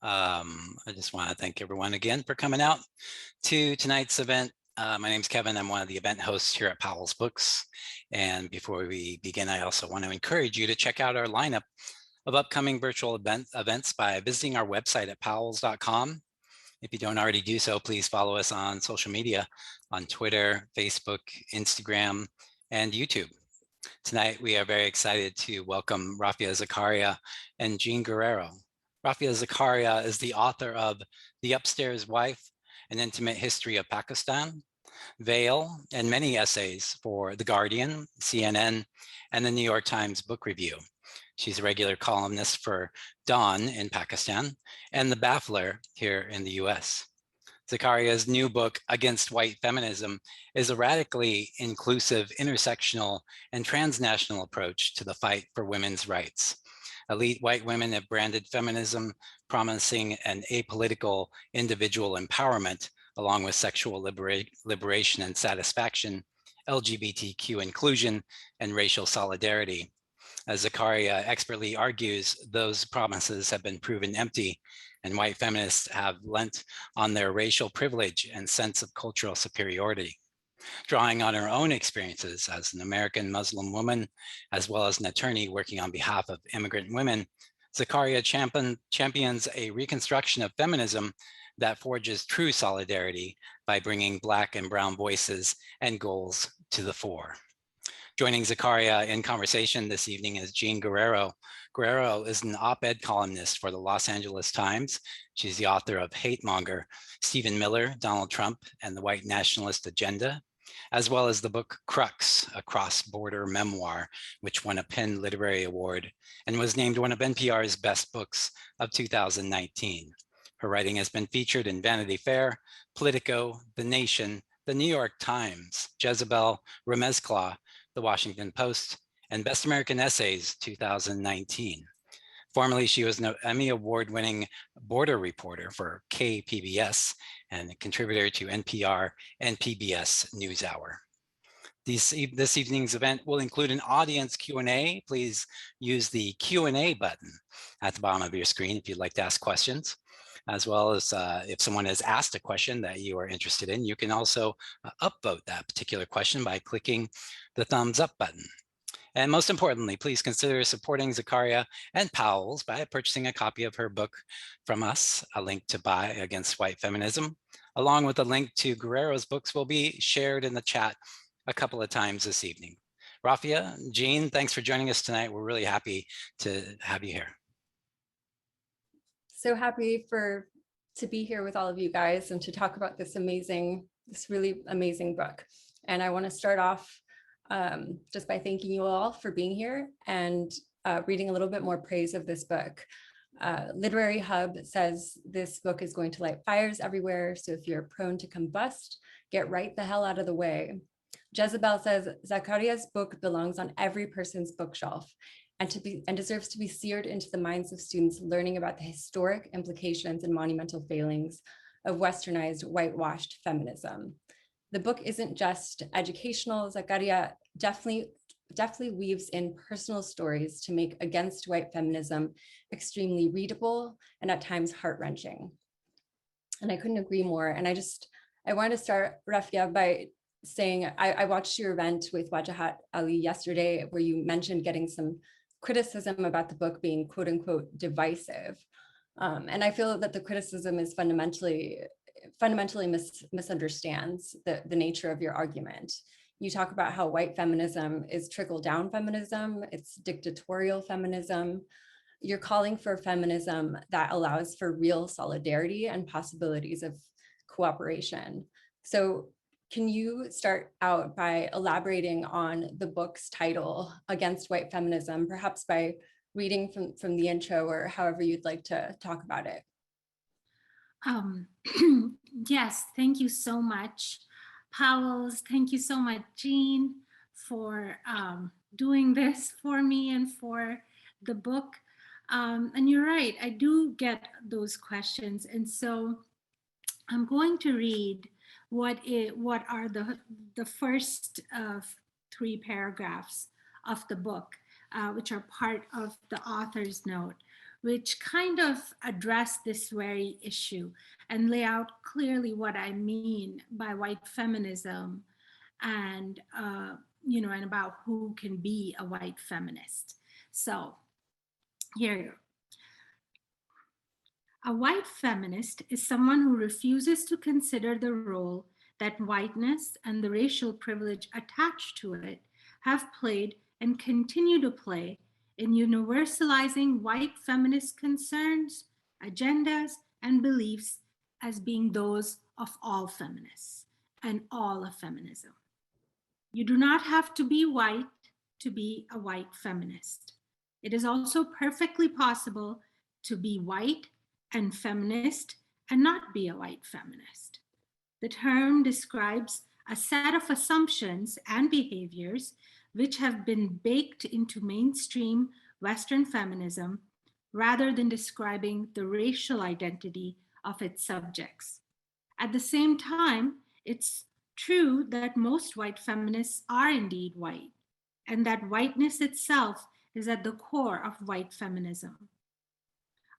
I just want to thank everyone again for coming out to tonight's event. My name is Kevin. I'm one of the event hosts here at Powell's Books. And before we begin, I also want to encourage you to check out our lineup of upcoming virtual events by visiting our website at powells.com. If you don't already do so, please follow us on social media on Twitter, Facebook, Instagram, and YouTube. Tonight, we are very excited to welcome Rafia Zakaria and Jean Guerrero. Rafia Zakaria is the author of The Upstairs Wife, An Intimate History of Pakistan, Veil, and many essays for The Guardian, CNN, and the New York Times Book Review. She's a regular columnist for Dawn in Pakistan and The Baffler here in the US. Zakaria's new book, Against White Feminism, is a radically inclusive, intersectional, and transnational approach to the fight for women's rights. Elite white women have branded feminism, promising an apolitical individual empowerment, along with sexual liberation and satisfaction, LGBTQ inclusion, and racial solidarity. As Zakaria expertly argues, those promises have been proven empty, and white feminists have lent on their racial privilege and sense of cultural superiority. Drawing on her own experiences as an American Muslim woman, as well as an attorney working on behalf of immigrant women, Zakaria champions a reconstruction of feminism that forges true solidarity by bringing Black and Brown voices and goals to the fore. Joining Zakaria in conversation this evening is Jean Guerrero. Guerrero is an op-ed columnist for the Los Angeles Times. She's the author of Hatemonger, Stephen Miller, Donald Trump, and the White Nationalist Agenda, as well as the book Crux, a Cross-Border Memoir, which won a PEN Literary Award and was named one of NPR's best books of 2019. Her writing has been featured in Vanity Fair, Politico, The Nation, The New York Times, Jezebel, Remezclaw, The Washington Post, and Best American Essays 2019. Formerly, she was an Emmy Award-winning border reporter for KPBS and a contributor to NPR and PBS NewsHour. This evening's event will include an audience Q&A. Please use the Q&A button at the bottom of your screen if you'd like to ask questions, as well as if someone has asked a question that you are interested in, you can also upvote that particular question by clicking the thumbs up button. And most importantly, please consider supporting Zakaria and Powell's by purchasing a copy of her book from us. A link to buy Against White Feminism, along with a link to Guerrero's books, will be shared in the chat a couple of times this evening. Rafia, Jean, thanks for joining us tonight. We're really happy to have you here. So happy to be here with all of you guys and to talk about this really amazing book. And I want to start off just by thanking you all for being here and reading a little bit more praise of this book. Literary Hub says this book is going to light fires everywhere, so if you're prone to combust, get right the hell out of the way. Jezebel says Zakaria's book belongs on every person's bookshelf and deserves to be seared into the minds of students learning about the historic implications and monumental failings of westernized, whitewashed feminism. The book isn't just educational. Zakaria definitely weaves in personal stories to make Against White Feminism extremely readable and at times heart-wrenching. And I couldn't agree more. And I wanted to start, Rafia, by saying I watched your event with Wajahat Ali yesterday, where you mentioned getting some criticism about the book being quote unquote divisive. And I feel that the criticism is fundamentally misunderstands the nature of your argument. You talk about how white feminism is trickle-down feminism, it's dictatorial feminism. You're calling for feminism that allows for real solidarity and possibilities of cooperation. So can you start out by elaborating on the book's title, Against White Feminism, perhaps by reading from the intro or however you'd like to talk about it? Yes, thank you so much, Powell's. Thank you so much, Jean, for doing this for me and for the book. And you're right, I do get those questions. And so I'm going to read what are the first 3 paragraphs of the book. which are part of the author's note, which kind of address this very issue and lay out clearly what I mean by white feminism and, and about who can be a white feminist. So here you go. A white feminist is someone who refuses to consider the role that whiteness and the racial privilege attached to it have played and continue to play in universalizing white feminist concerns, agendas, and beliefs as being those of all feminists and all of feminism. You do not have to be white to be a white feminist. It is also perfectly possible to be white and feminist and not be a white feminist. The term describes a set of assumptions and behaviors which have been baked into mainstream Western feminism rather than describing the racial identity of its subjects. At the same time, it's true that most white feminists are indeed white, and that whiteness itself is at the core of white feminism.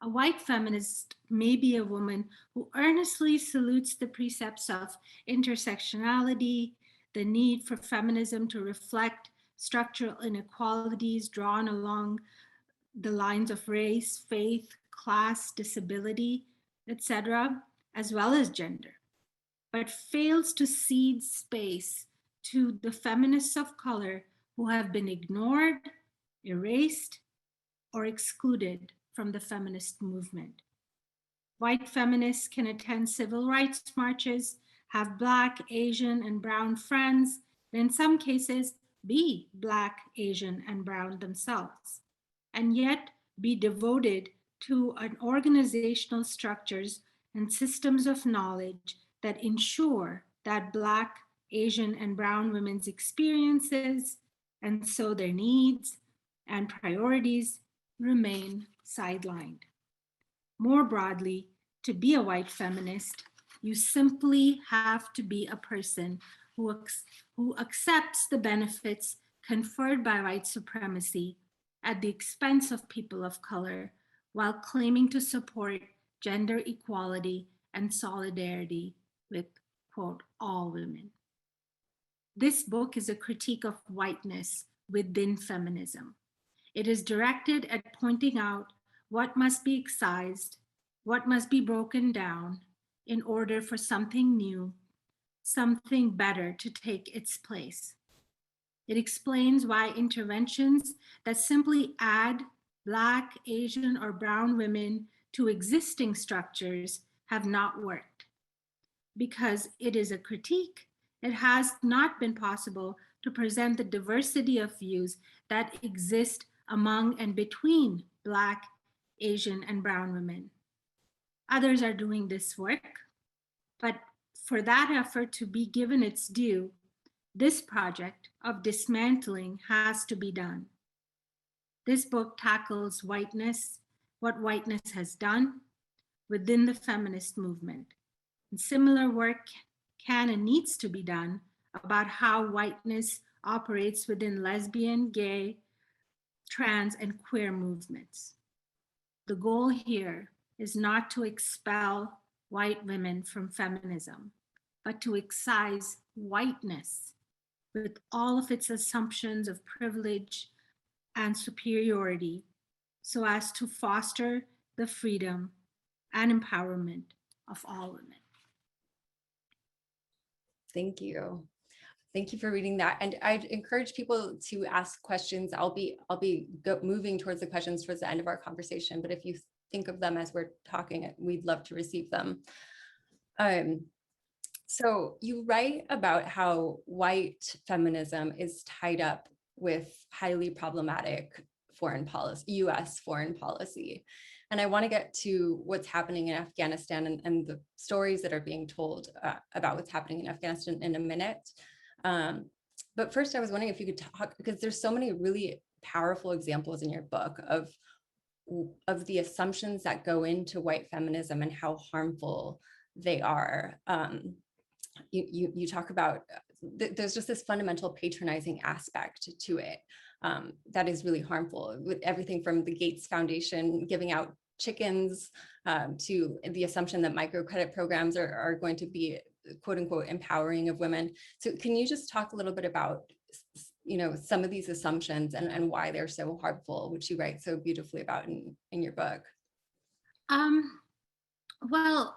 A white feminist may be a woman who earnestly salutes the precepts of intersectionality, the need for feminism to reflect structural inequalities drawn along the lines of race, faith, class, disability, etc., as well as gender, but fails to cede space to the feminists of color who have been ignored, erased, or excluded from the feminist movement. White feminists can attend civil rights marches, have Black, Asian, and Brown friends, and in some cases be Black, Asian, and Brown themselves, and yet be devoted to an organizational structures and systems of knowledge that ensure that Black, Asian, and Brown women's experiences, and so their needs and priorities, remain sidelined. More broadly, to be a white feminist, you simply have to be a person who accepts the benefits conferred by white supremacy at the expense of people of color, while claiming to support gender equality and solidarity with, quote, all women. This book is a critique of whiteness within feminism. It is directed at pointing out what must be excised, what must be broken down in order for something new, something better to take its place. It explains why interventions that simply add Black, Asian, or Brown women to existing structures have not worked. Because it is a critique, it has not been possible to present the diversity of views that exist among and between Black, Asian, and Brown women. Others are doing this work, but for that effort to be given its due, this project of dismantling has to be done. This book tackles whiteness, what whiteness has done within the feminist movement. And similar work can and needs to be done about how whiteness operates within lesbian, gay, trans, and queer movements. The goal here is not to expel white women from feminism, but to excise whiteness with all of its assumptions of privilege and superiority, so as to foster the freedom and empowerment of all women. Thank you. Thank you for reading that. And I'd encourage people to ask questions. I'll be moving towards the questions towards the end of our conversation, but if you think of them as we're talking, we'd love to receive them. So you write about how white feminism is tied up with highly problematic foreign policy, US foreign policy. And I want to get to what's happening in Afghanistan and the stories that are being told about what's happening in Afghanistan in a minute. But first, I was wondering if you could talk, because there's so many really powerful examples in your book of the assumptions that go into white feminism and how harmful they are. You talk about there's just this fundamental patronizing aspect to it that is really harmful, with everything from the Gates Foundation giving out chickens to the assumption that microcredit programs are going to be quote unquote empowering of women. So can you just talk a little bit about some of these assumptions and why they're so harmful, which you write so beautifully about in your book? Well,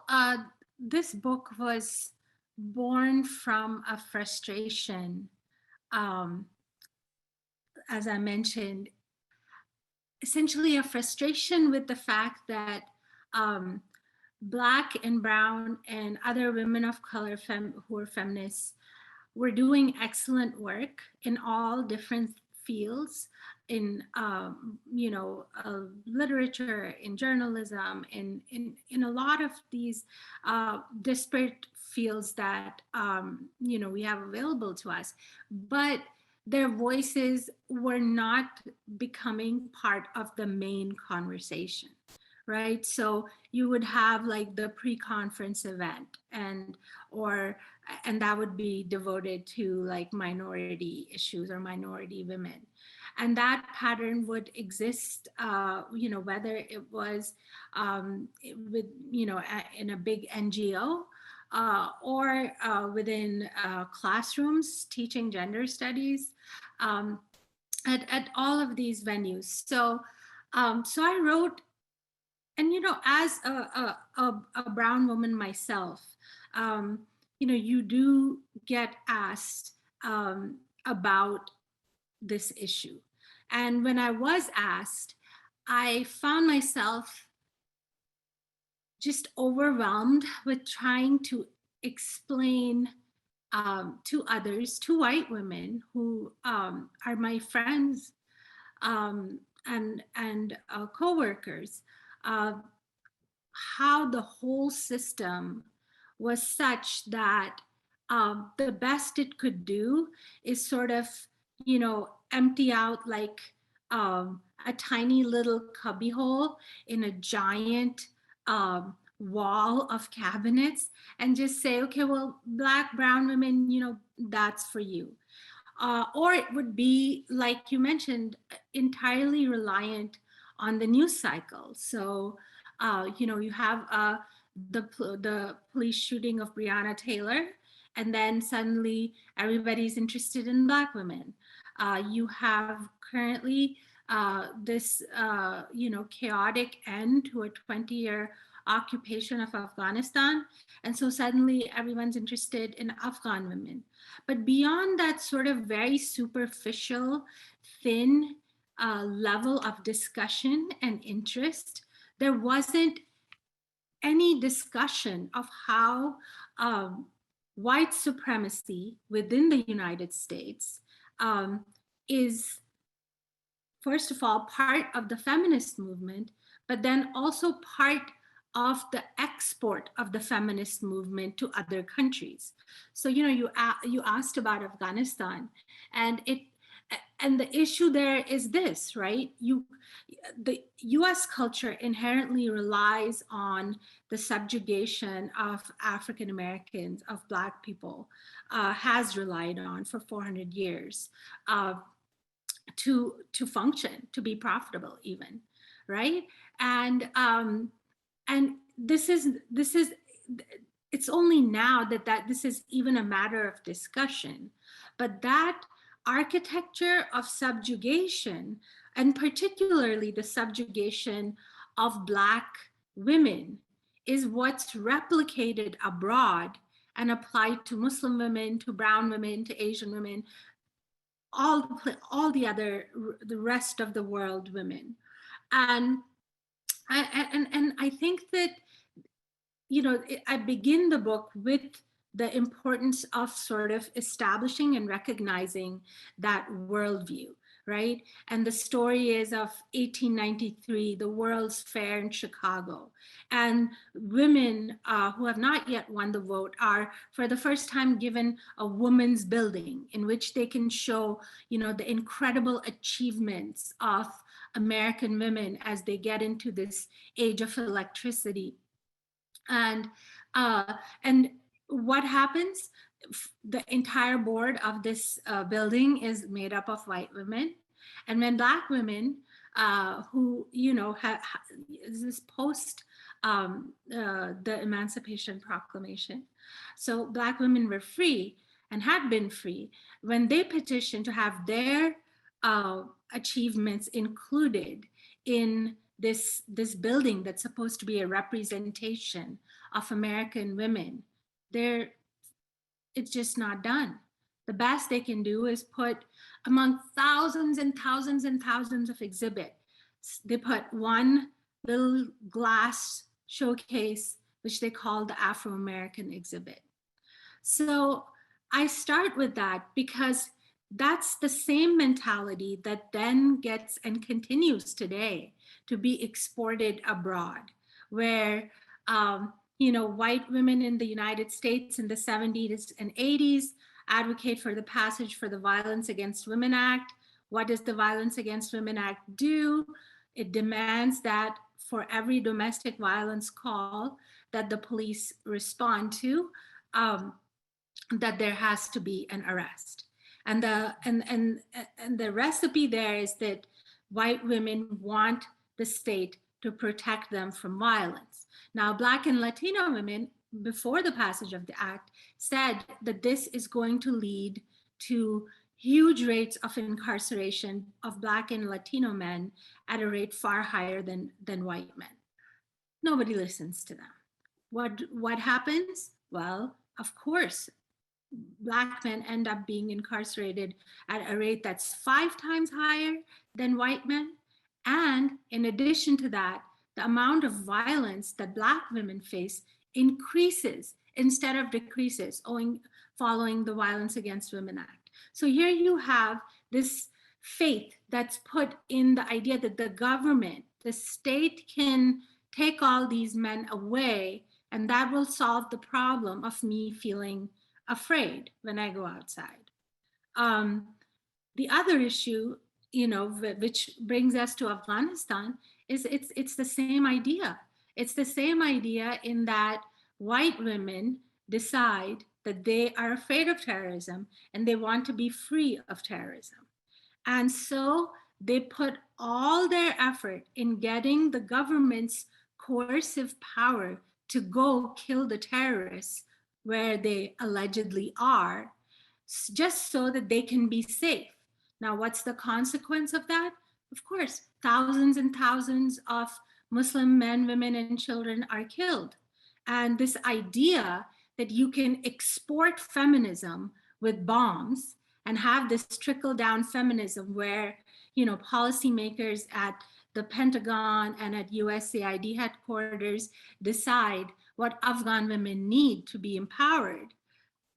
this book was born from a frustration, as I mentioned, essentially a frustration with the fact that Black and brown and other women of color who are feminists were doing excellent work in all different fields, in literature, in journalism, in a lot of these disparate fields that we have available to us, but their voices were not becoming part of the main conversation, right? So you would have like the pre-conference event, and that would be devoted to like minority issues or minority women. And that pattern would exist, whether it was with, in a big NGO or within classrooms teaching gender studies, at all of these venues. So I wrote, and as a brown woman myself, you do get asked about this issue. And when I was asked, I found myself just overwhelmed with trying to explain to others, to white women who are my friends and co-workers, how the whole system was such that the best it could do is sort of, empty out like a tiny little cubbyhole in a giant wall of cabinets and just say, okay, well, Black, brown women, that's for you. Or it would be, like you mentioned, entirely reliant on the news cycle. So, you have the police shooting of Breonna Taylor, and then suddenly everybody's interested in Black women. You have currently this, chaotic end to a 20-year occupation of Afghanistan. And so suddenly everyone's interested in Afghan women. But beyond that sort of very superficial, thin level of discussion and interest, there wasn't any discussion of how white supremacy within the United States is, first of all, part of the feminist movement, but then also part of the export of the feminist movement to other countries. So, you asked about Afghanistan, and the issue there is this, right? The US culture inherently relies on the subjugation of African Americans, of Black people, has relied on for 400 years to function, to be profitable even, right? And this is it's only now that this is even a matter of discussion, but that architecture of subjugation, and particularly the subjugation of Black women, is what's replicated abroad and applied to Muslim women, to brown women, to Asian women, all the rest of the world women. And I think that, I begin the book with the importance of sort of establishing and recognizing that worldview, right? And the story is of 1893, the World's Fair in Chicago. And women who have not yet won the vote are, for the first time, given a women's building in which they can show, the incredible achievements of American women as they get into this age of electricity. And what happens? the entire board of this building is made up of white women. And when Black women who, this is post the Emancipation Proclamation. So Black women were free and had been free. When they petitioned to have their achievements included in this building that's supposed to be a representation of American women, it's just not done. The best they can do is put among thousands and thousands and thousands of exhibits, they put one little glass showcase, which they call the Afro-American exhibit. So I start with that because that's the same mentality that then gets and continues today to be exported abroad, where white women in the United States in the 70s and 80s advocate for the passage for the Violence Against Women Act. What does the Violence Against Women Act do? It demands that for every domestic violence call that the police respond to, that there has to be an arrest. And the recipe there is that white women want the state to protect them from violence. Now, Black and Latino women, before the passage of the act, said that this is going to lead to huge rates of incarceration of Black and Latino men at a rate far higher than white men. Nobody listens to them. What happens? Well, of course, Black men end up being incarcerated at a rate that's 5 times higher than white men. And in addition to that, the amount of violence that Black women face increases instead of decreases following the Violence Against Women Act. So here you have this faith that's put in the idea that the government, the state, can take all these men away, and that will solve the problem of me feeling afraid when I go outside. The other issue, which brings us to Afghanistan, is it's the same idea. It's the same idea in that white women decide that they are afraid of terrorism and they want to be free of terrorism. And so they put all their effort in getting the government's coercive power to go kill the terrorists where they allegedly are, just so that they can be safe. Now, what's the consequence of that? Of course, thousands and thousands of Muslim men, women, and children are killed. And this idea that you can export feminism with bombs and have this trickle-down feminism where, policymakers at the Pentagon and at USAID headquarters decide what Afghan women need to be empowered,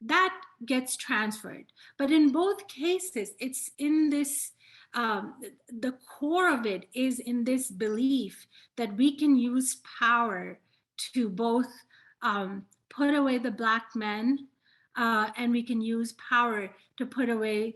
that gets transferred. But in both cases, it's in this, the core of it is in this belief that we can use power to both put away the Black men and we can use power to put away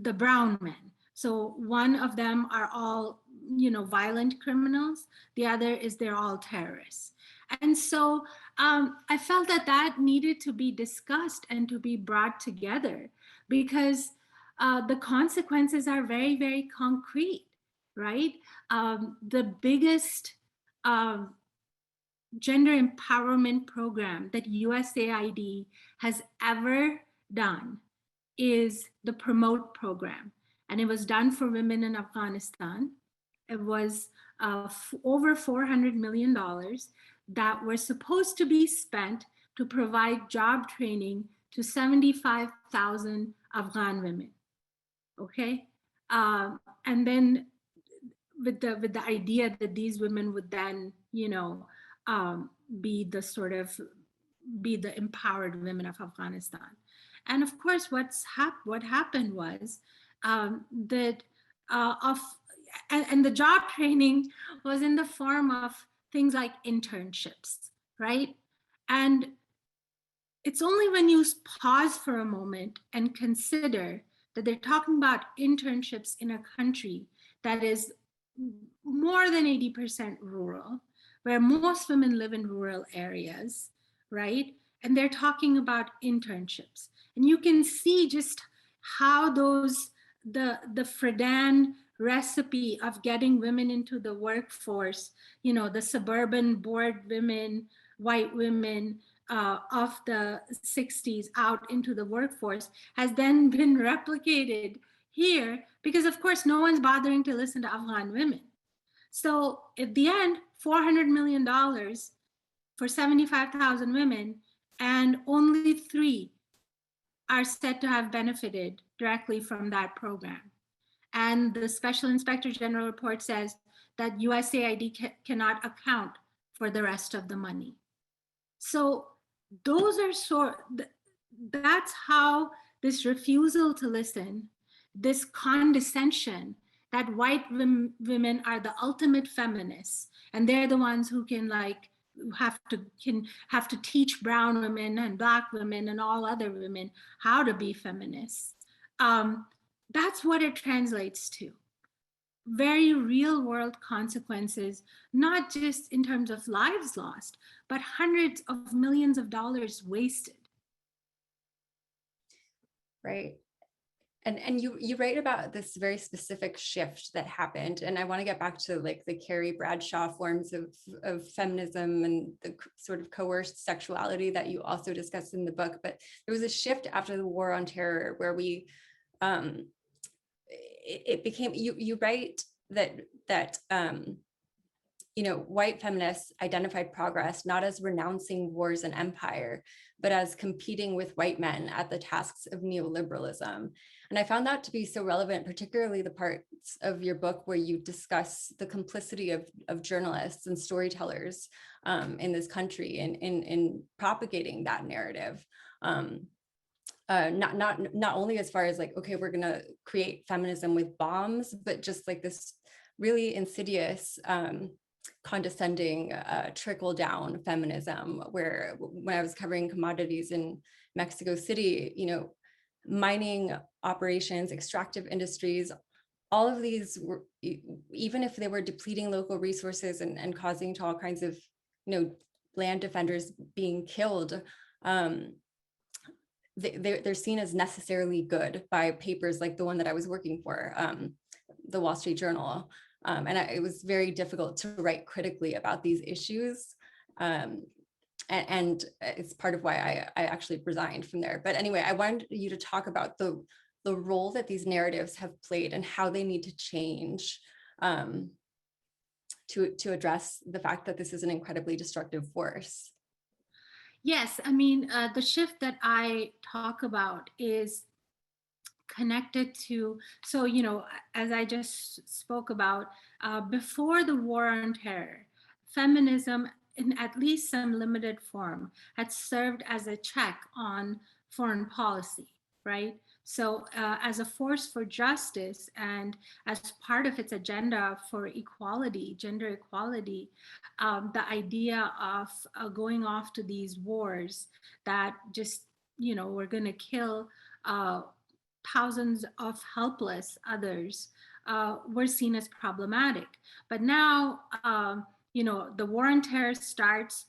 the brown men. So one of them are all, violent criminals. The other is they're all terrorists. And so I felt that needed to be discussed and to be brought together because the consequences are very, very concrete, right? The biggest gender empowerment program that USAID has ever done is the Promote program. And it was done for women in Afghanistan. It was over $400 million that were supposed to be spent to provide job training to 75,000 Afghan women. Okay, and then with the idea that these women would then, be the empowered women of Afghanistan. And of course, what happened was that the job training was in the form of things like internships, right? And it's only when you pause for a moment and consider that they're talking about internships in a country that is more than 80% rural, where most women live in rural areas, right? And they're talking about internships. And you can see just how the Freudian recipe of getting women into the workforce, the suburban bored women, white women of the 60s out into the workforce has then been replicated here, because of course no one's bothering to listen to Afghan women. So at the end, $400 million for 75,000 women, and only 3 are said to have benefited directly from that program. And the Special Inspector General report says that USAID cannot account for the rest of the money. So those are that's how this refusal to listen, this condescension that white women are the ultimate feminists, and they're the ones who can have to teach brown women and Black women and all other women how to be feminists. That's what it translates to. Very real world consequences, not just in terms of lives lost, but hundreds of millions of dollars wasted. Right. And you write about this very specific shift that happened. And I want to get back to like the Carrie Bradshaw forms of feminism and the sort of coerced sexuality that you also discussed in the book. But there was a shift after the War on Terror where we, it became, you write that white feminists identified progress not as renouncing wars and empire, but as competing with white men at the tasks of neoliberalism. And I found that to be so relevant, particularly the parts of your book where you discuss the complicity of journalists and storytellers in this country in propagating that narrative. Not only as far as like, okay, we're gonna create feminism with bombs, but just like this really insidious, condescending trickle down feminism, where when I was covering commodities in Mexico City, mining operations, extractive industries, all of these were, even if they were depleting local resources and causing to all kinds of, land defenders being killed, they're seen as necessarily good by papers like the one that I was working for, the Wall Street Journal. And it was very difficult to write critically about these issues. And it's part of why I actually resigned from there. But anyway, I wanted you to talk about the role that these narratives have played and how they need to change to address the fact that this is an incredibly destructive force. Yes, I mean, the shift that I talk about is connected to, so, as I just spoke about, before the War on Terror, feminism, in at least some limited form, had served as a check on foreign policy, right? So as a force for justice and as part of its agenda for equality, gender equality, the idea of going off to these wars that just, we're going to kill thousands of helpless others were seen as problematic. But now, the War on Terror starts,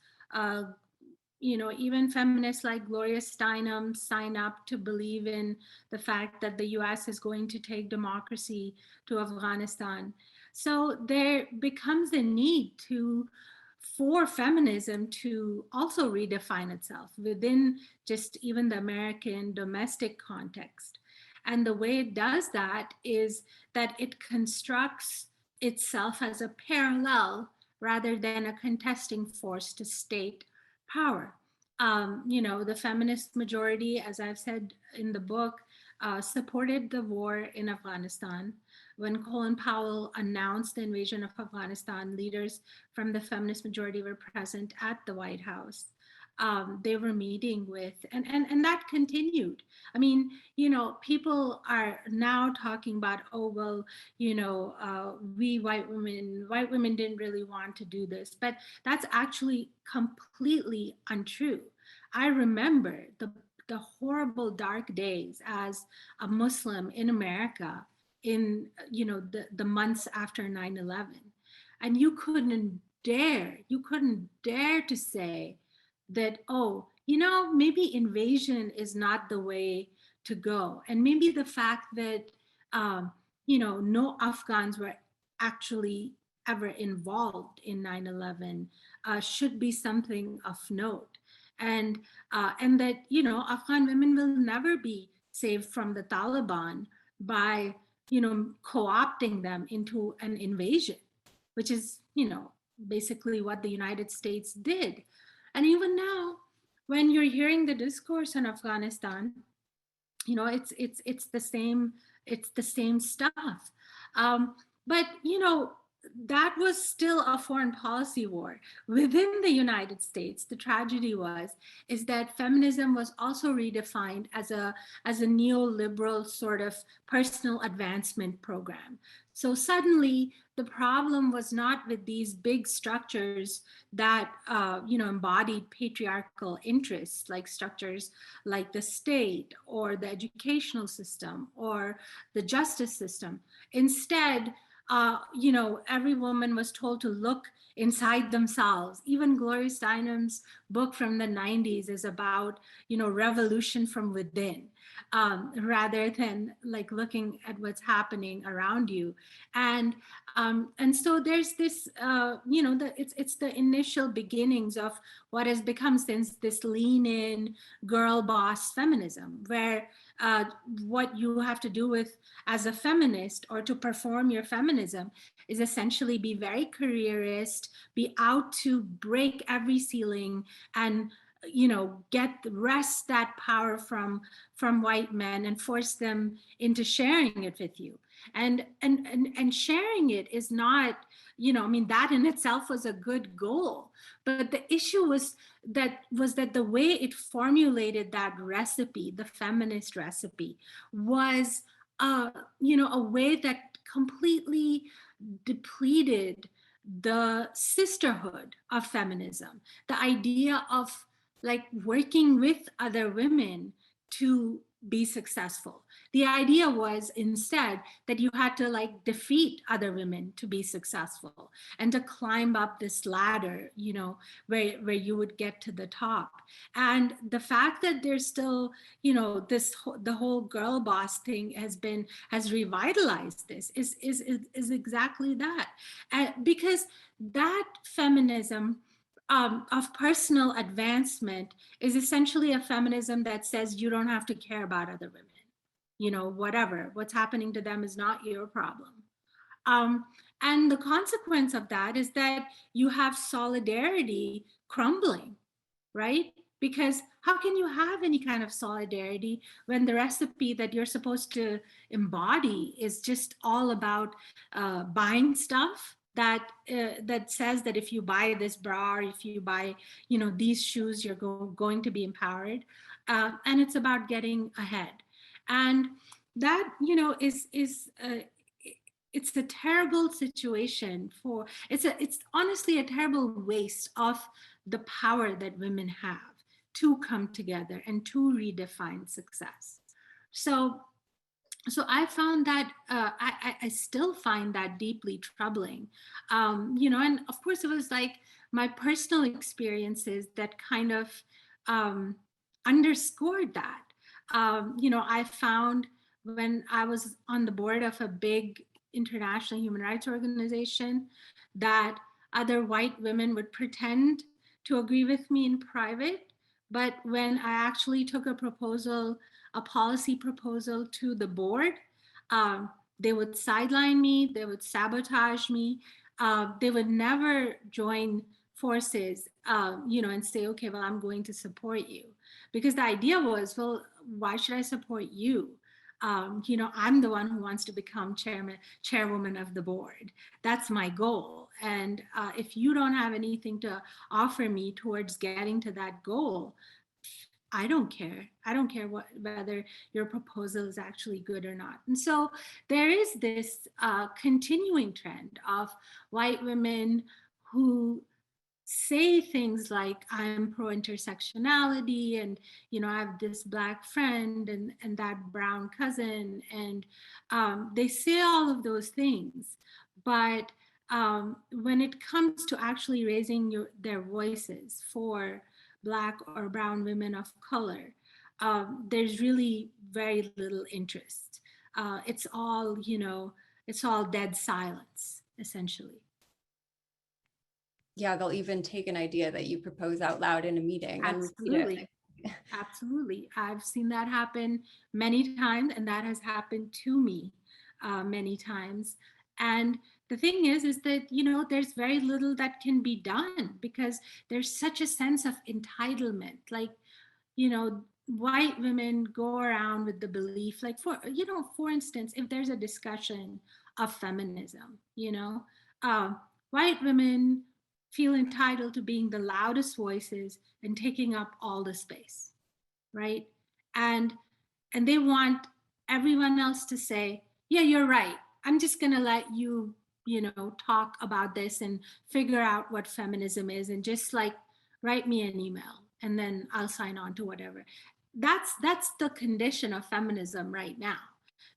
even feminists like Gloria Steinem sign up to believe in the fact that the US is going to take democracy to Afghanistan. So there becomes a need for feminism to also redefine itself within just even the American domestic context. And the way it does that is that it constructs itself as a parallel rather than a contesting force to state power. The feminist majority, as I've said in the book, supported the war in Afghanistan. When Colin Powell announced the invasion of Afghanistan, leaders from the feminist majority were present at the White House. They were meeting with, and that continued. I mean, people are now talking about, oh, well, we white women didn't really want to do this, but that's actually completely untrue. I remember the horrible dark days as a Muslim in America in, the months after 9/11. And you couldn't dare to say that, oh, maybe invasion is not the way to go. And maybe the fact that, no Afghans were actually ever involved in 9/11 should be something of note. And that, Afghan women will never be saved from the Taliban by, co-opting them into an invasion, which is, basically what the United States did. And even now, when you're hearing the discourse on Afghanistan, it's the same stuff. But that was still a foreign policy war within the United States. The tragedy is that feminism was also redefined as a neoliberal sort of personal advancement program. So suddenly the problem was not with these big structures that embodied patriarchal interests, like structures like the state or the educational system or the justice system. Instead, every woman was told to look inside themselves. Even Gloria Steinem's book from the 90s is about, revolution from within, rather than like looking at what's happening around you. And so there's this, it's the initial beginnings of what has become since this lean in girl boss feminism, where what you have to do with as a feminist or to perform your feminism is essentially be very careerist, be out to break every ceiling and wrest that power from white men and force them into sharing it with you. And sharing it is not, that in itself was a good goal. But the issue was that the way it formulated that recipe, the feminist recipe, was a way that completely depleted the sisterhood of feminism, the idea of like working with other women to be successful. The idea was instead that you had to like defeat other women to be successful and to climb up this ladder, where you would get to the top. And the fact that there's still, the whole girl boss thing has revitalized this is exactly that. Because that feminism of personal advancement is essentially a feminism that says you don't have to care about other women. What's happening to them is not your problem. And the consequence of that is that you have solidarity crumbling, right? Because how can you have any kind of solidarity when the recipe that you're supposed to embody is just all about buying stuff that says that if you buy this bra, or if you buy, these shoes, you're going to be empowered, and it's about getting ahead, and that is it's a terrible situation it's honestly a terrible waste of the power that women have to come together and to redefine success. So I found that I still find that deeply troubling, and of course it was like my personal experiences that kind of underscored that. I found when I was on the board of a big international human rights organization that other white women would pretend to agree with me in private, but when I actually took a policy proposal to the board, they would sideline me, they would sabotage me, they would never join forces, and say, okay, well, I'm going to support you. Because the idea was, well, why should I support you? I'm the one who wants to become chairwoman of the board. That's my goal. And if you don't have anything to offer me towards getting to that goal, I don't care. I don't care whether your proposal is actually good or not. And so there is this continuing trend of white women who say things like, I'm pro-intersectionality, and I have this Black friend and that brown cousin, and they say all of those things. But when it comes to actually raising their voices for Black or brown women of color, there's really very little interest. It's all, it's all dead silence, essentially. Yeah, they'll even take an idea that you propose out loud in a meeting and repeat Absolutely. it. Absolutely. I've seen that happen many times, and that has happened to me many times. And the thing is that, there's very little that can be done because there's such a sense of entitlement. Like, white women go around with the belief, like, for instance, if there's a discussion of feminism, uh, white women feel entitled to being the loudest voices and taking up all the space, right? And they want everyone else to say, yeah, you're right, I'm just going to let you, talk about this and figure out what feminism is, and just like write me an email and then I'll sign on to whatever. That's the condition of feminism right now.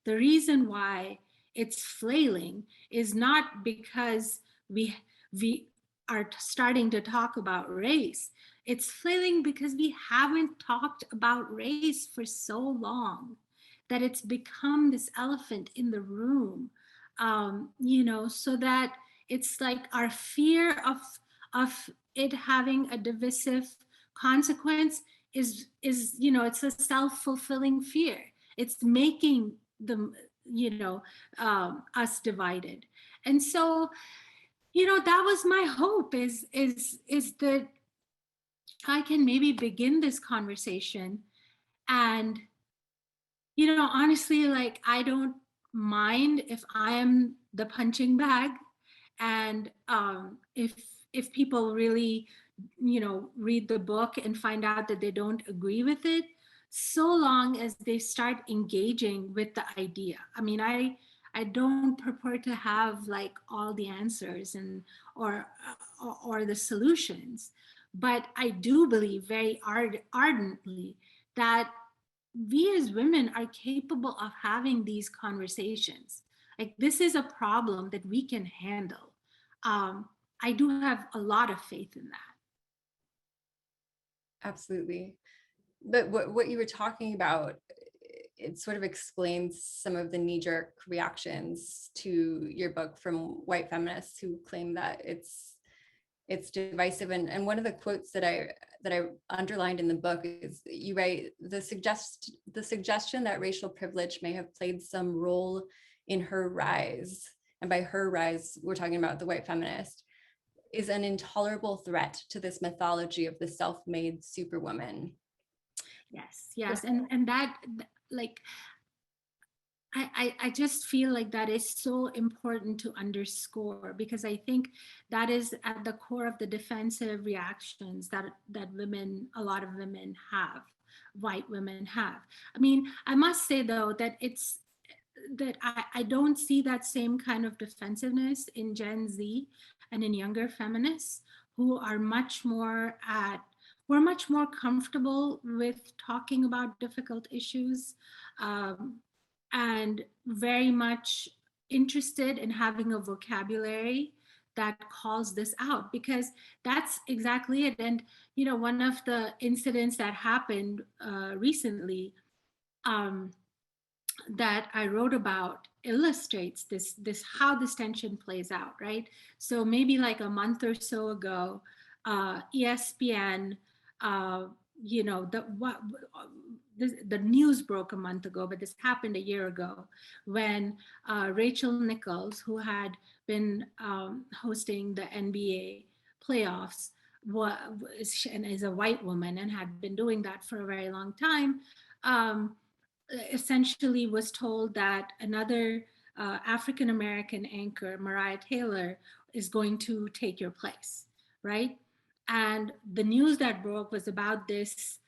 The reason why it's flailing is not because we are starting to talk about race. It's flailing because we haven't talked about race for so long that it's become this elephant in the room, so that it's like our fear of it having a divisive consequence is it's a self-fulfilling fear. It's making them, us divided. And so, that was my hope, is that I can maybe begin this conversation. And honestly, like, I don't mind if I am the punching bag, and if people really read the book and find out that they don't agree with it, so long as they start engaging with the idea. I mean, I don't purport to have like all the answers and or the solutions, but I do believe very ardently that we as women are capable of having these conversations. Like, this is a problem that we can handle. I do have a lot of faith in that. Absolutely. But what you were talking about, it sort of explains some of the knee-jerk reactions to your book from white feminists who claim that it's divisive. And one of the quotes that I underlined in the book is, you write, the suggestion that racial privilege may have played some role in her rise, and by her rise we're talking about the white feminist, is an intolerable threat to this mythology of the self-made superwoman. Yes. And that, like, I just feel like that is so important to underscore, because I think that is at the core of the defensive reactions that women, a lot of women have, white women have. I mean, I must say though that I don't see that same kind of defensiveness in Gen Z and in younger feminists who are much more comfortable with talking about difficult issues, and very much interested in having a vocabulary that calls this out, because that's exactly it. And one of the incidents that happened recently, that I wrote about, illustrates this how this tension plays out, right? So maybe like a month or so ago, ESPN, the news broke a month ago, but this happened a year ago, when Rachel Nichols, who had been hosting the NBA playoffs, and is a white woman and had been doing that for a very long time, essentially was told that another African-American anchor, Mariah Taylor, is going to take your place, right? And the news that broke was about this,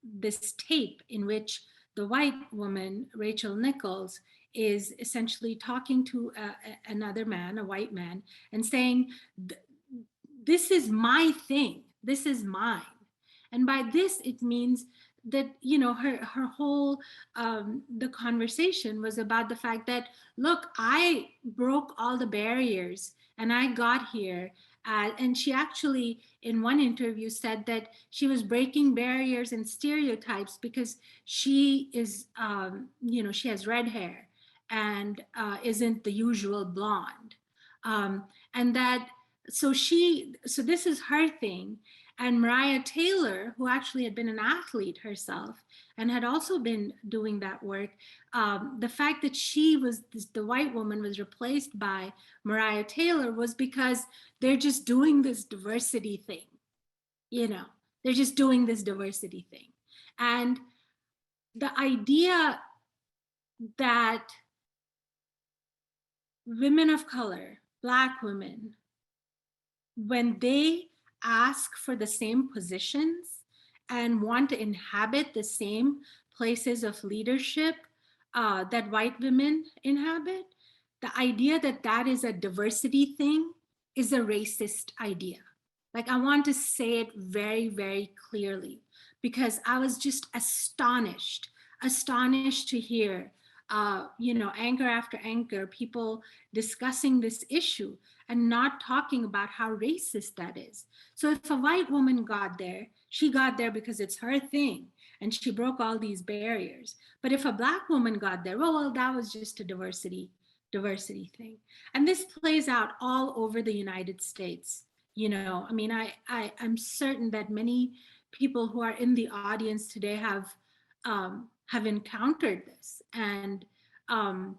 this tape in which the white woman, Rachel Nichols, is essentially talking to another man, a white man, and saying, this is my thing, this is mine. And by this, it means that, her whole, the conversation was about the fact that, look, I broke all the barriers and I got here, And she actually, in one interview, said that she was breaking barriers and stereotypes because she is, she has red hair and isn't the usual blonde. And that, so this is her thing. And Mariah Taylor, who actually had been an athlete herself and had also been doing that work, the fact that she was, the white woman was replaced by Mariah Taylor was because they're just doing this diversity thing. They're just doing this diversity thing. And the idea that women of color, Black women, when they ask for the same positions and want to inhabit the same places of leadership that white women inhabit, the idea that that is a diversity thing is a racist idea. Like, I want to say it very, very clearly, because I was just astonished to hear, anchor after anchor, people discussing this issue and not talking about how racist that is. So if a white woman got there, she got there because it's her thing and she broke all these barriers. But if a Black woman got there, well, that was just a diversity thing. And this plays out all over the United States. I'm certain that many people who are in the audience today have encountered this, and and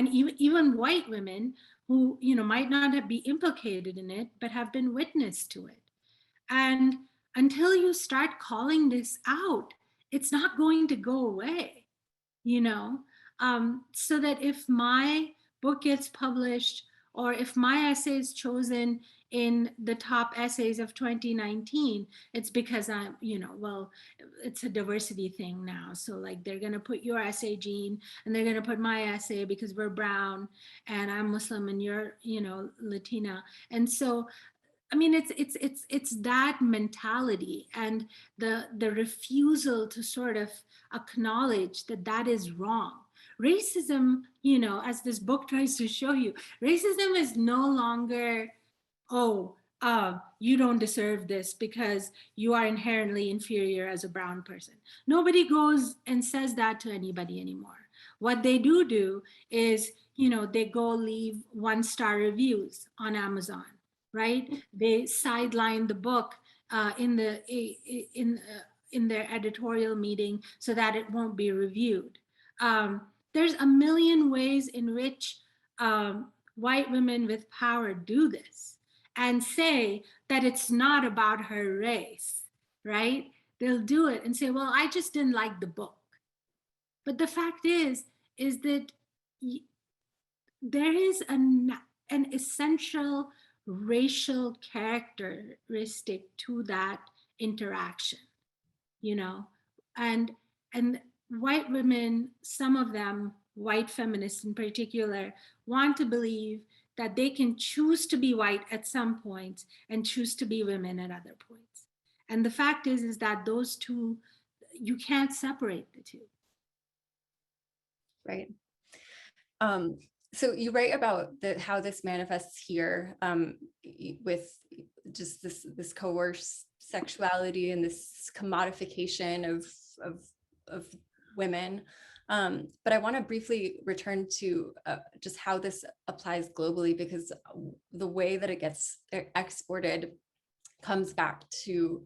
even white women who might not be implicated in it, but have been witness to it. And until you start calling this out, it's not going to go away. So that if my book gets published, or if my essay is chosen in the top essays of 2019, it's because I'm, it's a diversity thing now. So like, they're going to put your essay, Jean, and they're going to put my essay because we're brown and I'm Muslim and you're, Latina. And so, it's that mentality and the refusal to sort of acknowledge that that is wrong. Racism, as this book tries to show you, racism is no longer, you don't deserve this because you are inherently inferior as a brown person. Nobody goes and says that to anybody anymore. What they do is, they go leave 1-star reviews on Amazon, right? They sideline the book in their editorial meeting so that it won't be reviewed. There's a million ways in which white women with power do this and say that it's not about her race, right? They'll do it and say, well, I just didn't like the book. But the fact is that there is an essential racial characteristic to that interaction, and white women, some of them, white feminists in particular, want to believe that they can choose to be white at some points and choose to be women at other points. And the fact is that those two, you can't separate the two. Right. So you write about how this manifests here with just this coerced sexuality and this commodification of women. But I want to briefly return to just how this applies globally, because the way that it gets exported comes back to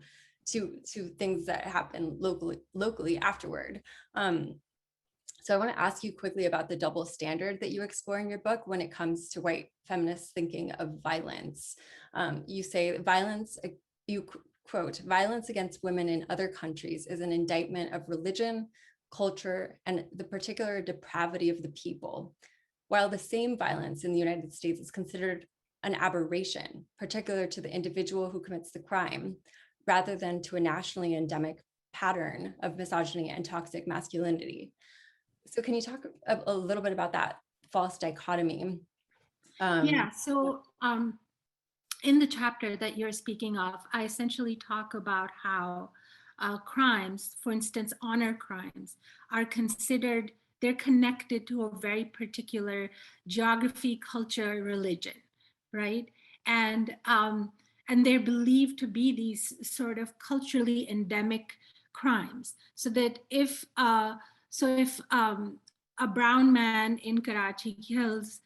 things that happen locally afterward. So I want to ask you quickly about the double standard that you explore in your book when it comes to white feminists thinking of violence. You say violence, you quote, "Violence against women in other countries is an indictment of religion, culture, and the particular depravity of the people, while the same violence in the United States is considered an aberration, particular to the individual who commits the crime, rather than to a nationally endemic pattern of misogyny and toxic masculinity." So can you talk a little bit about that false dichotomy? So in the chapter that you're speaking of, I essentially talk about how crimes, for instance, honor crimes, are considered, they're connected to a very particular geography, culture, religion, right? and they're believed to be these sort of culturally endemic crimes. So that if a brown man in Karachi kills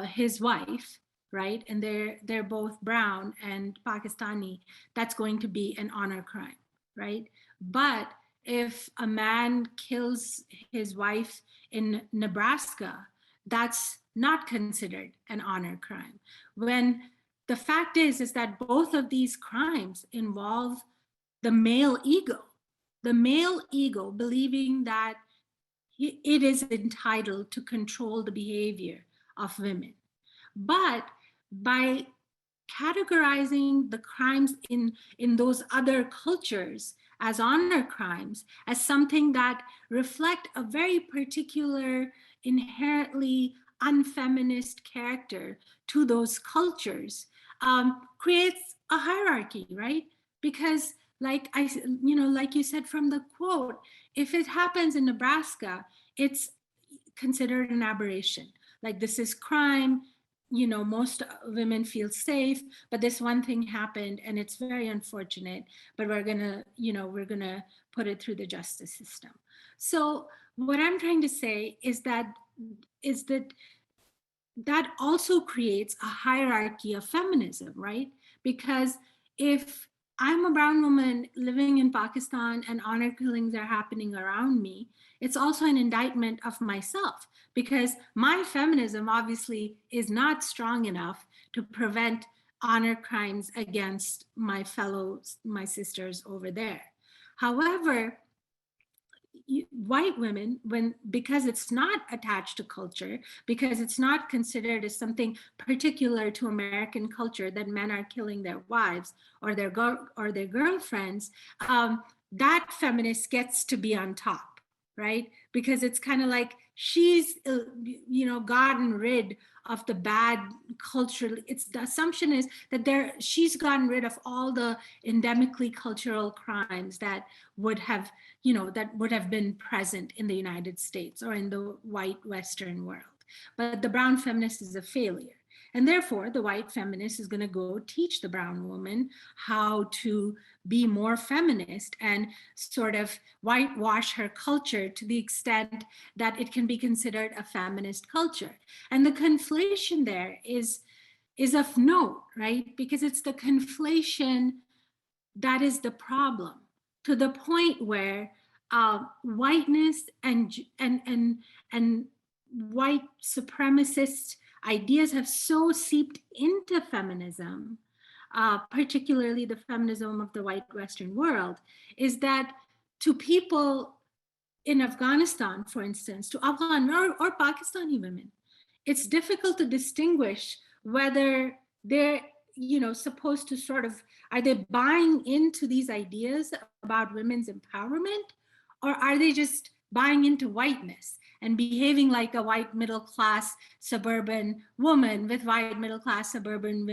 his wife, right, and they're both brown and Pakistani, that's going to be an honor crime, right? But if a man kills his wife in Nebraska, that's not considered an honor crime. When the fact is that both of these crimes involve the male ego believing that it is entitled to control the behavior of women. But by categorizing the crimes in those other cultures as honor crimes, as something that reflect a very particular, inherently unfeminist character to those cultures, creates a hierarchy, right? Because like you said from the quote, if it happens in Nebraska, it's considered an aberration. Like, this is crime, most women feel safe, but this one thing happened and it's very unfortunate, but we're gonna put it through the justice system. So what I'm trying to say is that also creates a hierarchy of feminism, right? Because if I'm a brown woman living in Pakistan and honor killings are happening around me, it's also an indictment of myself, because my feminism obviously is not strong enough to prevent honor crimes against my sisters over there. However, white women, because it's not attached to culture, because it's not considered as something particular to American culture that men are killing their wives or their girlfriends, that feminist gets to be on top, right? Because it's kind of like she's gotten rid of the bad culture. It's the assumption is that she's gotten rid of all the endemically cultural crimes that would have been present in the United States or in the white Western world. But the brown feminist is a failure. And therefore, the white feminist is going to go teach the brown woman how to be more feminist and sort of whitewash her culture to the extent that it can be considered a feminist culture. And the conflation there is of note, right? Because it's the conflation that is the problem, to the point where whiteness and white supremacist ideas have so seeped into feminism, particularly the feminism of the white Western world, is that to people in Afghanistan, for instance, to Afghan or Pakistani women, it's difficult to distinguish whether they're supposed to are they buying into these ideas about women's empowerment, or are they just buying into whiteness and behaving like a white middle-class suburban woman with white middle-class suburban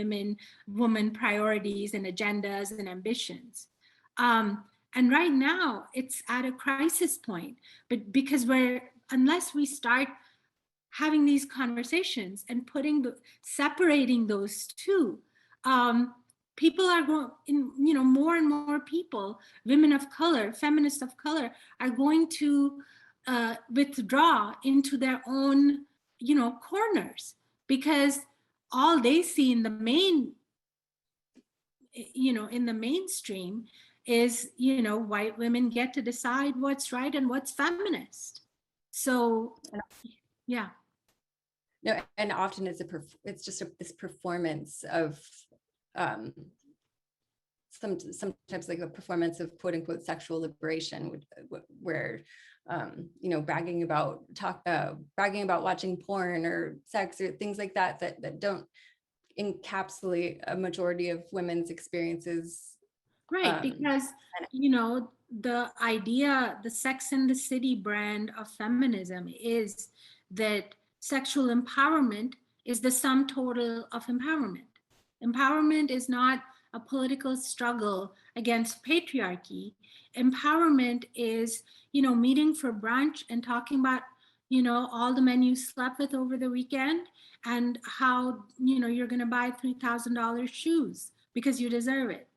woman priorities and agendas and ambitions. And right now it's at a crisis point, but because unless we start having these conversations and separating those two, people are going, more and more people, women of color, feminists of color, are going to withdraw into their own, corners, because all they see in the mainstream is, white women get to decide what's right and what's feminist. So, yeah. No, and often it's just this performance of sometimes like a performance of quote unquote sexual liberation, where bragging about watching porn or sex or things like that don't encapsulate a majority of women's experiences. Right, because the idea, the Sex and the City brand of feminism is that sexual empowerment is the sum total of empowerment. Empowerment is not a political struggle against patriarchy. Empowerment is, meeting for brunch and talking about, all the men you slept with over the weekend, and how, you know, you're going to buy $3,000 shoes because you deserve it.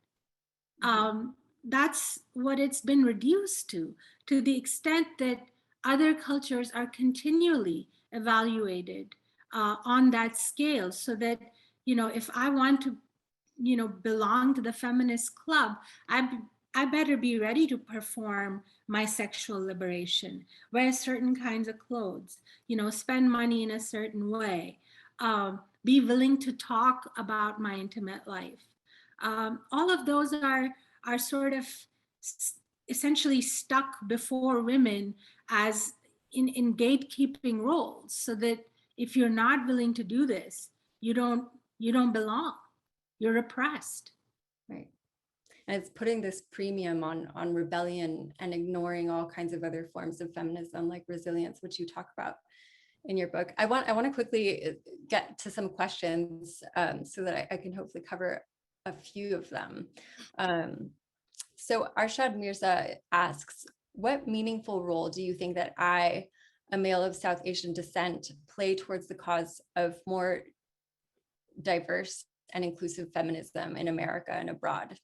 That's what it's been reduced to the extent that other cultures are continually evaluated on that scale, so that, you know, if I want to, you know, belong to the feminist club, I better be ready to perform my sexual liberation, wear certain kinds of clothes, you know, spend money in a certain way, be willing to talk about my intimate life. All of those are sort of essentially stuck before women as in gatekeeping roles, so that if you're not willing to do this, you don't belong. You're oppressed. Right. And it's putting this premium on rebellion and ignoring all kinds of other forms of feminism like resilience, which you talk about in your book. I want to quickly get to some questions so that I can hopefully cover a few of them. So Arshad Mirza asks, what meaningful role do you think that I, a male of South Asian descent, play towards the cause of more diverse and inclusive feminism in America and abroad?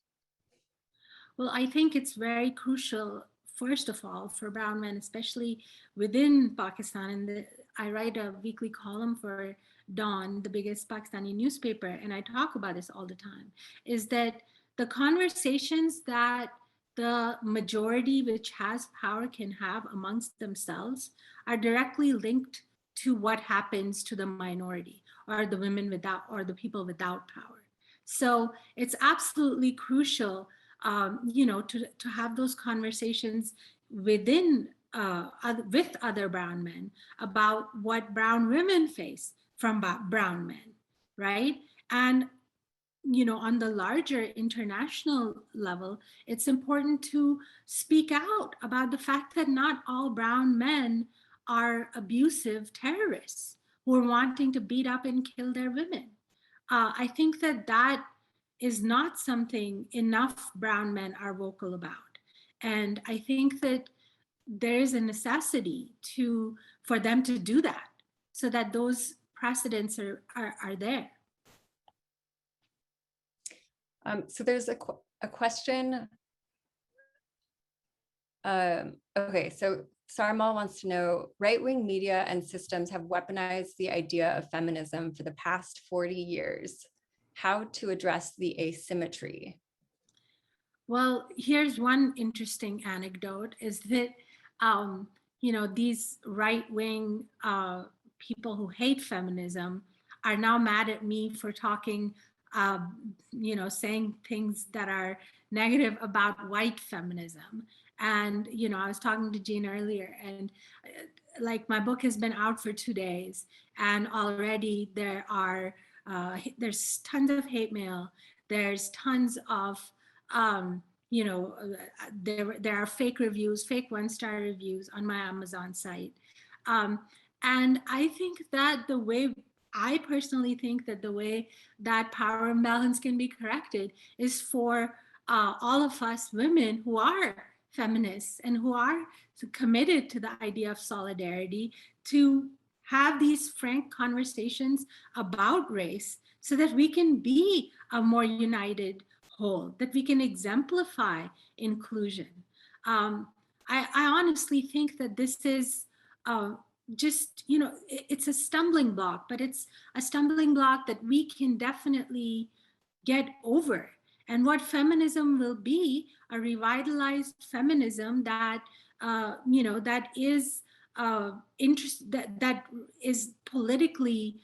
Well, I think it's very crucial, first of all, for brown men, especially within Pakistan. And I write a weekly column for Dawn, the biggest Pakistani newspaper, and I talk about this all the time, is that the conversations that the majority, which has power, can have amongst themselves are directly linked to what happens to the minority or the women without, or the people without power. So it's absolutely crucial, you know, to have those conversations within with other brown men about what brown women face from brown men, right? And, you know, on the larger international level, it's important to speak out about the fact that not all brown men are abusive terrorists who are wanting to beat up and kill their women. I think that is not something enough brown men are vocal about. And I think that there is a necessity for them to do that, so that those precedents are there. So there's a question. Okay, so Sarmal wants to know, right-wing media and systems have weaponized the idea of feminism for the past 40 years. How to address the asymmetry? Well, here's one interesting anecdote, is that, you know, these right-wing people who hate feminism are now mad at me for talking, you know, saying things that are negative about white feminism. And, you know, I was talking to Jean earlier, and like, my book has been out for 2 days, and already there's tons of hate mail. There's tons of, you know, there are fake reviews, fake 1-star reviews on my Amazon site. And I think that I personally think that the way that power imbalance can be corrected is for all of us women who are feminists and who are committed to the idea of solidarity to have these frank conversations about race, so that we can be a more united whole, that we can exemplify inclusion. I honestly think that this is just, you know, it's a stumbling block, but it's a stumbling block that we can definitely get over. And what feminism will be, a revitalized feminism that, you know, that is that is politically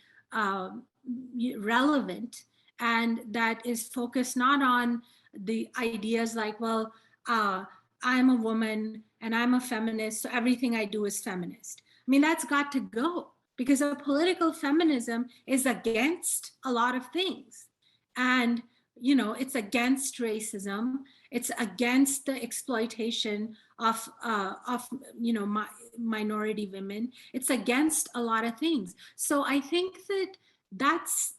relevant, and that is focused not on the ideas like, well, I'm a woman and I'm a feminist, so everything I do is feminist. I mean, that's got to go, because a political feminism is against a lot of things. And, you know, it's against racism. It's against the exploitation of you know, minority women. It's against a lot of things. So I think that's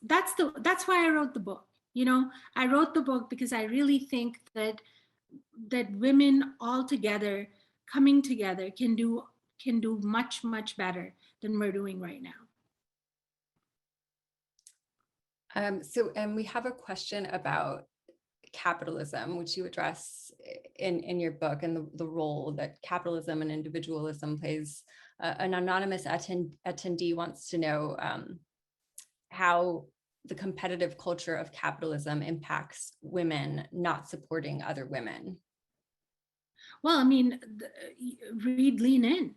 why I wrote the book. You know, I wrote the book because I really think that women all together, coming together, can do much, much better than we're doing right now. And we have a question about capitalism, which you address in your book, and the role that capitalism and individualism plays. An anonymous attendee wants to know how the competitive culture of capitalism impacts women not supporting other women. Well, I mean, read Lean In,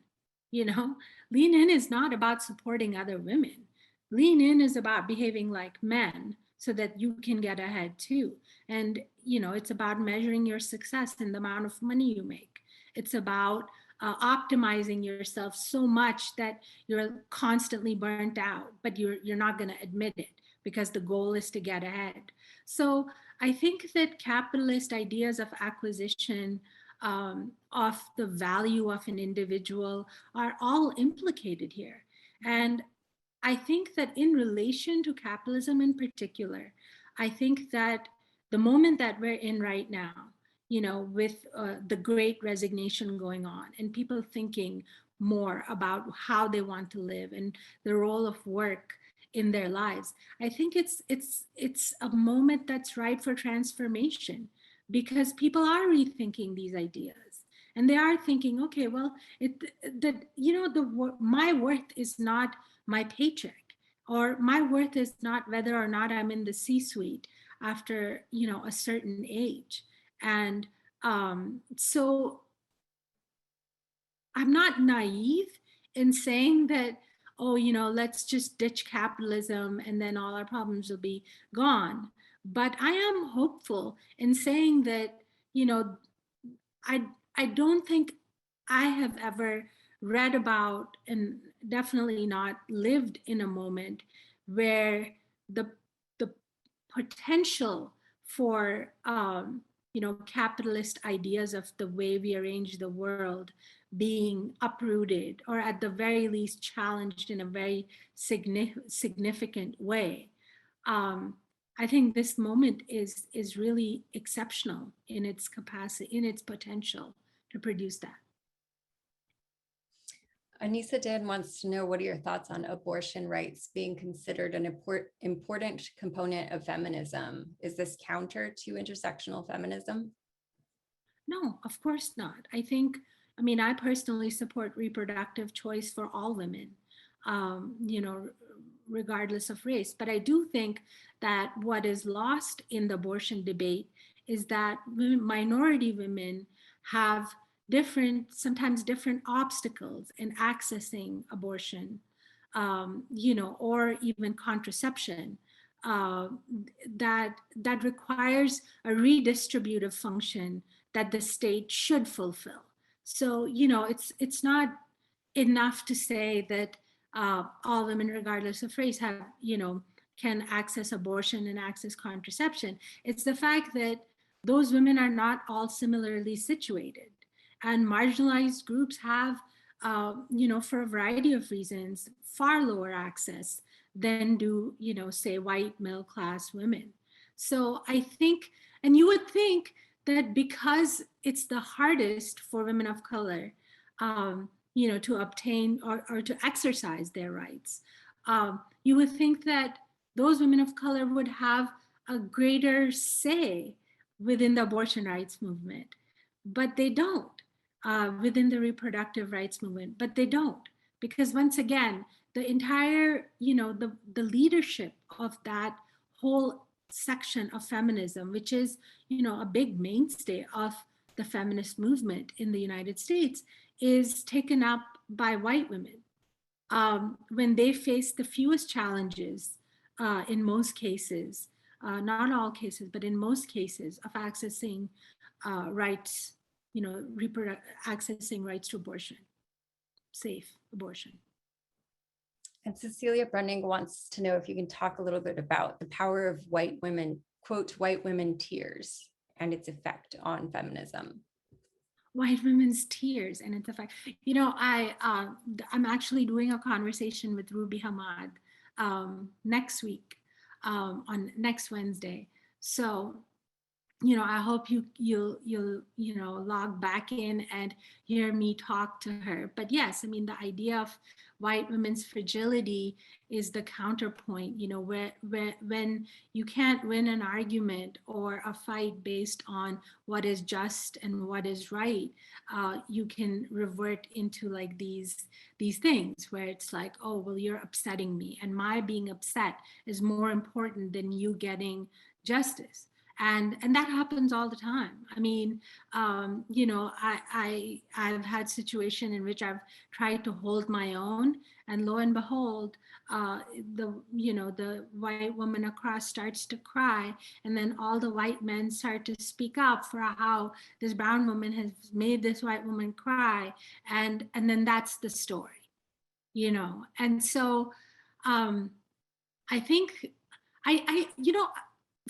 Lean In is not about supporting other women. Lean In is about behaving like men so that you can get ahead too. And, it's about measuring your success in the amount of money you make. It's about optimizing yourself so much that you're constantly burnt out, but you're not going to admit it because the goal is to get ahead. So I think that capitalist ideas of acquisition of the value of an individual are all implicated here. And I think that in relation to capitalism in particular, I think that the moment that we're in right now, with the great resignation going on and people thinking more about how they want to live and the role of work in their lives, I think it's a moment that's right for transformation, because people are rethinking these ideas and they are thinking, okay, well, my worth is not my paycheck, or my worth is not whether or not I'm in the C-suite after a certain age. And so I'm not naive in saying that, oh, let's just ditch capitalism and then all our problems will be gone. But I am hopeful in saying that, I don't think I have ever read about, and definitely not lived in, a moment where the potential for capitalist ideas of the way we arrange the world being uprooted, or at the very least challenged in a very significant way. I think this moment is really exceptional in its capacity, in its potential to produce that. Anissa Dan wants to know, what are your thoughts on abortion rights being considered an important component of feminism? Is this counter to intersectional feminism? No, of course not. I personally support reproductive choice for all women, regardless of race. But I do think that what is lost in the abortion debate is that minority women have sometimes different obstacles in accessing abortion, or even contraception, that requires a redistributive function that the state should fulfill. So, it's not enough to say that all women, regardless of race, have, can access abortion and access contraception. It's the fact that those women are not all similarly situated, and marginalized groups have, for a variety of reasons, far lower access than do, say, white middle-class women. So I think, and you would think that because it's the hardest for women of color, to obtain or to exercise their rights, you would think that those women of color would have a greater say within the abortion rights movement, but they don't. Within the reproductive rights movement, but they don't, because once again, the entire, the leadership of that whole section of feminism, which is, a big mainstay of the feminist movement in the United States, is taken up by white women. When they face the fewest challenges, in most cases, not all cases, but in most cases, of accessing rights, accessing rights to abortion, safe abortion. And Cecilia Brunning wants to know if you can talk a little bit about the power of white women, quote, white women tears, and its effect on feminism. White women's tears and its effect. I'm actually doing a conversation with Ruby Hamad next week, on next Wednesday. So I hope you'll log back in and hear me talk to her. But yes, I mean, the idea of white women's fragility is the counterpoint, where when you can't win an argument or a fight based on what is just and what is right, you can revert into like these things where it's like, oh, well, you're upsetting me, and my being upset is more important than you getting justice. And that happens all the time. I mean, I've had situation in which I've tried to hold my own, and lo and behold, the white woman across starts to cry, and then all the white men start to speak up for how this brown woman has made this white woman cry, and then that's the story, And so, I think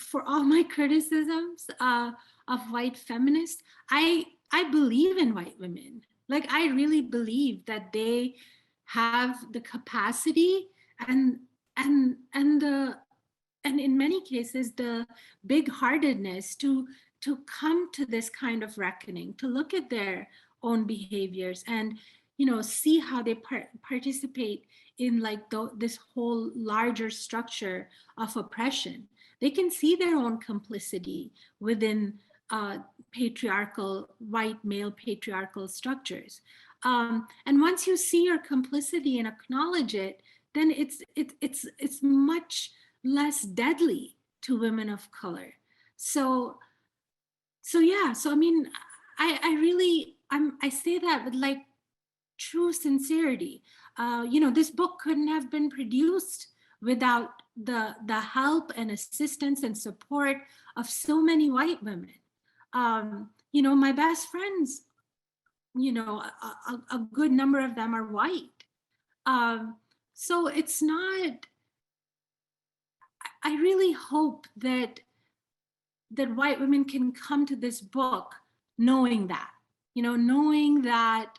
for all my criticisms of white feminists, I believe in white women. Like, I really believe that they have the capacity and in many cases the big-heartedness to come to this kind of reckoning, to look at their own behaviors and see how they participate in like this whole larger structure of oppression. They can see their own complicity within patriarchal, white male patriarchal structures. And once you see your complicity and acknowledge it, then it's much less deadly to women of color. So yeah, so I mean, I say that with like true sincerity. This book couldn't have been produced without the help and assistance and support of so many white women. My best friends, a good number of them are white. So it's not, I really hope that white women can come to this book knowing that, knowing that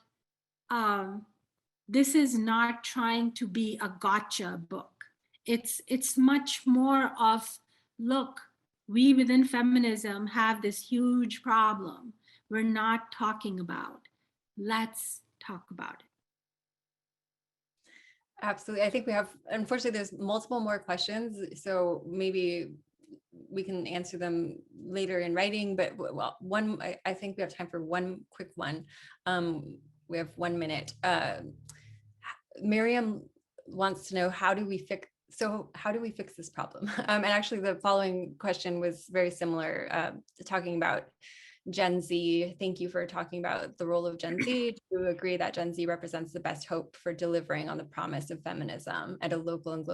this is not trying to be a gotcha book. It's much more of, look, we within feminism have this huge problem we're not talking about. Let's talk about it. Absolutely. I think we have, unfortunately, there's multiple more questions, so maybe we can answer them later in writing, but well, I think we have time for one quick one. We have 1 minute. Miriam wants to know, how do we fix this problem? And actually the following question was very similar, talking about Gen Z. Thank you for talking about the role of Gen Z. Do you agree that Gen Z represents the best hope for delivering on the promise of feminism on a local and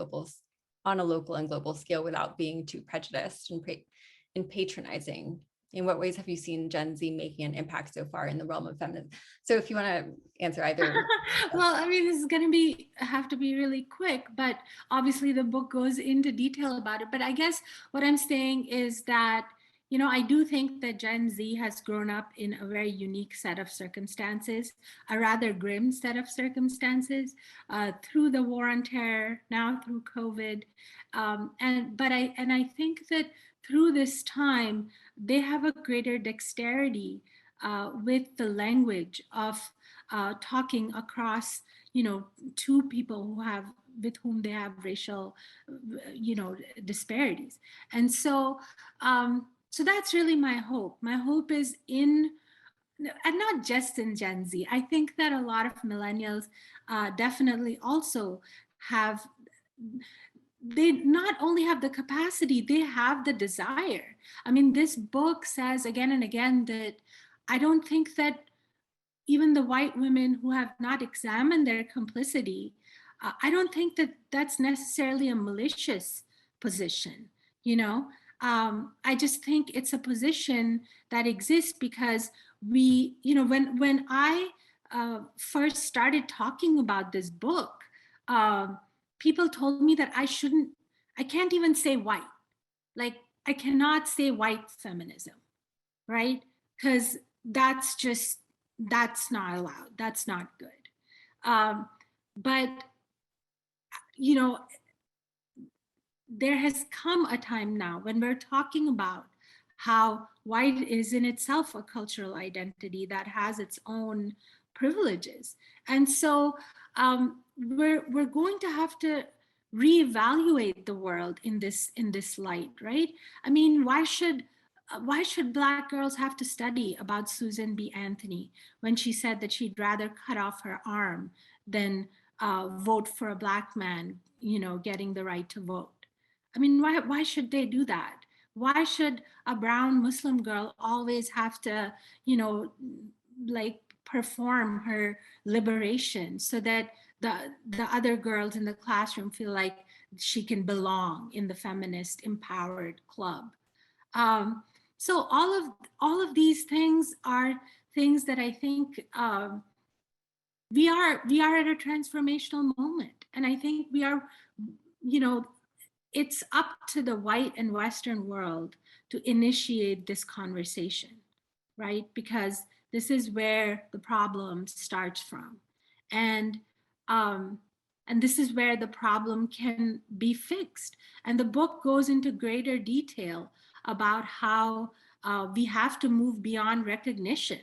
global scale without being too prejudiced and patronizing? In what ways have you seen Gen Z making an impact so far in the realm of feminism? So if you want to answer either. Well, I mean, this is going to have to be really quick, but obviously the book goes into detail about it. But I guess what I'm saying is that, I do think that Gen Z has grown up in a very unique set of circumstances, a rather grim set of circumstances, through the war on terror, now through COVID. I think that through this time, they have a greater dexterity with the language of talking across, two people with whom they have racial, disparities. And so, so that's really my hope. My hope is and not just in Gen Z. I think that a lot of millennials definitely also have, they not only have the capacity, they have the desire. I mean, this book says again and again that I don't think that even the white women who have not examined their complicity, I don't think that that's necessarily a malicious position, I just think it's a position that exists because we, when I first started talking about this book, people told me that I can't even say white. Like, I cannot say white feminism, right? Because that's not allowed. That's not good. But, there has come a time now when we're talking about how white is in itself a cultural identity that has its own privileges. And so we're going to have to reevaluate the world in this light, right? I mean, why should Black girls have to study about Susan B. Anthony when she said that she'd rather cut off her arm than vote for a Black man, getting the right to vote? I mean, why should they do that? Why should a brown Muslim girl always have to, like perform her liberation so that the other girls in the classroom feel like she can belong in the feminist empowered club? So all of these things are things that I think we are at a transformational moment, and I think we are, it's up to the white and Western world to initiate this conversation, right? Because this is where the problem starts from, and this is where the problem can be fixed. And the book goes into greater detail about how we have to move beyond recognition.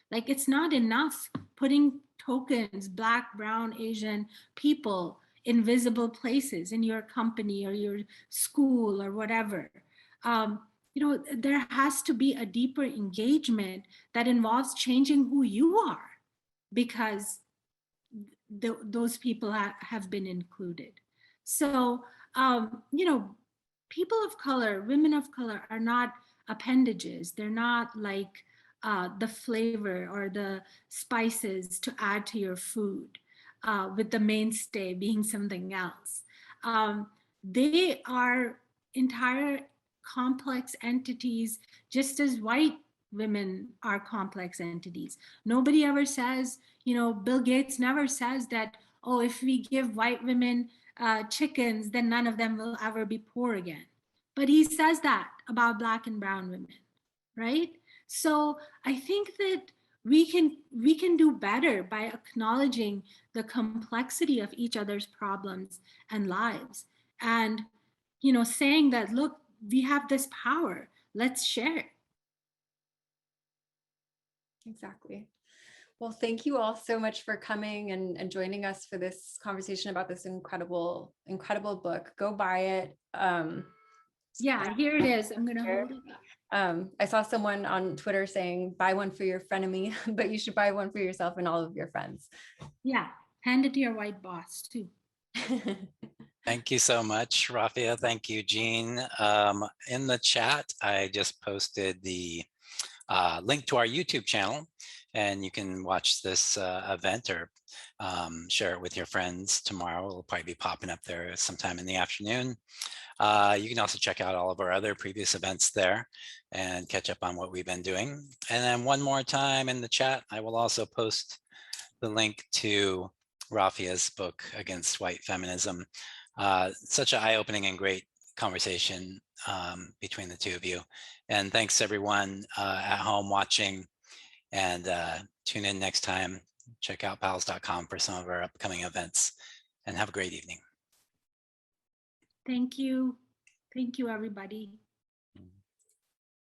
Like, it's not enough putting tokens, Black, brown, Asian people in visible places in your company or your school or whatever. There has to be a deeper engagement that involves changing who you are, because those people have been included. So, people of color, women of color are not appendages. They're not like the flavor or the spices to add to your food, with the mainstay being something else. They are entire complex entities, just as white women are complex entities. Nobody ever says, Bill Gates never says that, oh, if we give white women chickens, then none of them will ever be poor again. But he says that about Black and brown women, right? So I think that we can do better by acknowledging the complexity of each other's problems and lives, and saying that, look, we have this power, let's share it. Exactly. Well, thank you all so much for coming and joining us for this conversation about this incredible book. Go buy it. Yeah, here it is. I'm gonna hold it up. I saw someone on Twitter saying, buy one for your frenemy, but you should buy one for yourself and all of your friends. Yeah, hand it to your white boss too. Thank you so much, Rafia. Thank you, Jean. In the chat, I just posted the link to our YouTube channel, and you can watch this event or share it with your friends tomorrow. It'll probably be popping up there sometime in the afternoon. You can also check out all of our other previous events there and catch up on what we've been doing. And then one more time in the chat, I will also post the link to Rafia's book, Against White Feminism. Such an eye-opening and great conversation between the two of you. And thanks everyone at home watching, and tune in next time. Check out powells.com for some of our upcoming events, and have a great evening. Thank you. Thank you, everybody.